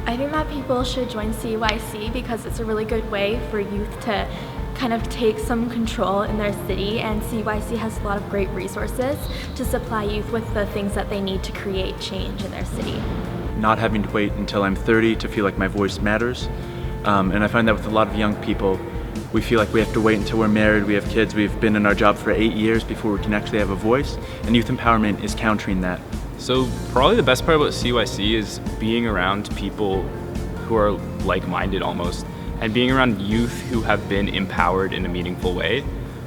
I think that people should join CYC because it's a really good way for youth to kind of take some control in their city, and CYC has a lot of great resources to supply youth with the things that they need to create change in their city. Not having to wait until I'm 30 to feel like my voice matters. And I find that with a lot of young people, we feel like we have to wait until we're married, we have kids, we've been in our job for 8 years before we can actually have a voice, and youth empowerment is countering that. So probably the best part about CYC is being around people who are like-minded almost, and being around youth who have been empowered in a meaningful way.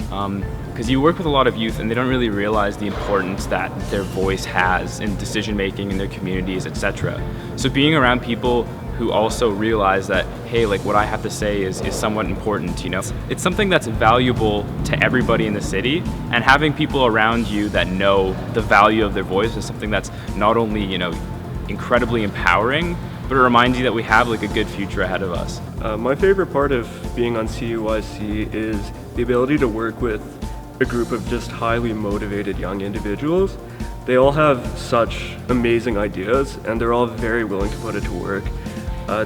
Because you work with a lot of youth and they don't really realize the importance that their voice has in decision-making in their communities, etc. So being around people who also realize that, hey, like what I have to say is somewhat important, you know? It's something that's valuable to everybody in the city, and having people around you that know the value of their voice is something that's not only, you know, incredibly empowering, but it reminds you that we have like a good future ahead of us. My favorite part of being on CYC is the ability to work with a group of just highly motivated young individuals. They all have such amazing ideas and they're all very willing to put it to work.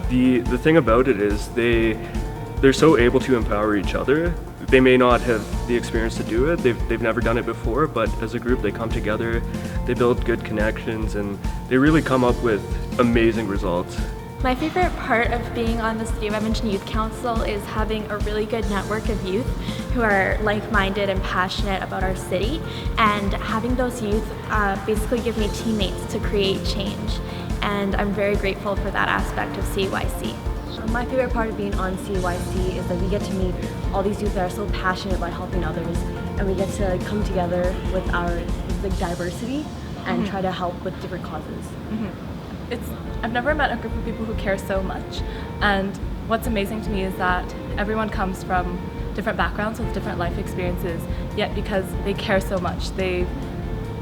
The thing about it is they're so able to empower each other. They may not have the experience to do it, they've never done it before, but as a group they come together, they build good connections, and they really come up with amazing results. My favorite part of being on the City of Edmonton Youth Council is having a really good network of youth who are like-minded and passionate about our city, and having those youth basically give me teammates to create change, and I'm very grateful for that aspect of CYC. My favorite part of being on CYC is that we get to meet all these youth that are so passionate about helping others, and we get to come together with our diversity and try to help with different causes. I've never met a group of people who care so much, and what's amazing to me is that everyone comes from different backgrounds with different life experiences, yet because they care so much, they've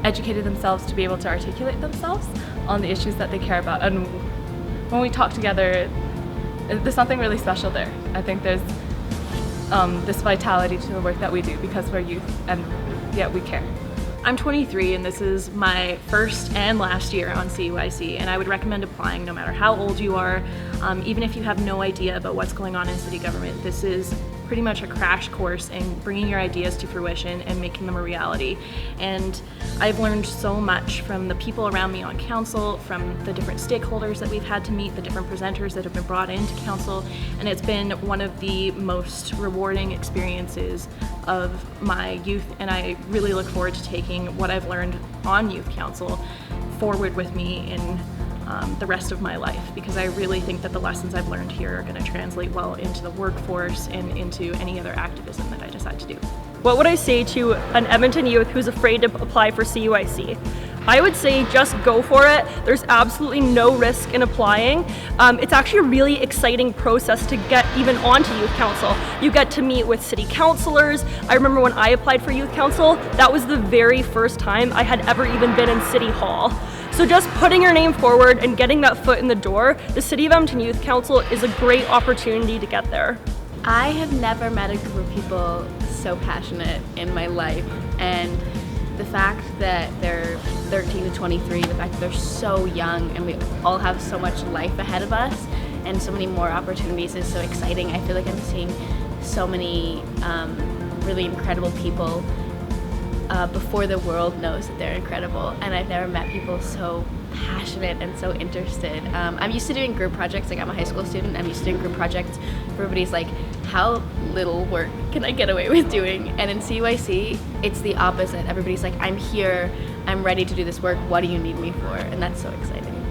educated themselves to be able to articulate themselves on the issues that they care about. And when we talk together, there's something really special there. I think there's this vitality to the work that we do because we're youth and yet we care. I'm 23 and this is my first and last year on CYC, and I would recommend applying no matter how old you are, even if you have no idea about what's going on in city government. This is pretty much a crash course in bringing your ideas to fruition and making them a reality. And I've learned so much from the people around me on council, from the different stakeholders that we've had to meet, the different presenters that have been brought into council, and it's been one of the most rewarding experiences of my youth, and I really look forward to taking what I've learned on youth council forward with me in the rest of my life, because I really think that the lessons I've learned here are going to translate well into the workforce and into any other activism that I decide to do. What would I say to an Edmonton youth who's afraid to apply for CYC? I would say just go for it. There's absolutely no risk in applying. It's actually a really exciting process to get even onto youth council. You get to meet with city councilors. I remember when I applied for youth council, that was the very first time I had ever even been in City Hall. So just putting your name forward and getting that foot in the door, the City of Edmonton Youth Council is a great opportunity to get there. I have never met a group of people so passionate in my life, and the fact that they're 13 to 23, the fact that they're so young and we all have so much life ahead of us and so many more opportunities is so exciting. I feel like I'm seeing so many really incredible people before the world knows that they're incredible, and I've never met people so passionate and so interested. I'm used to doing group projects. Like, I'm a high school student. I'm used to doing group projects. Everybody's like, how little work can I get away with doing? And in CYC, it's the opposite. Everybody's like, I'm here, I'm ready to do this work, what do you need me for? And that's so exciting.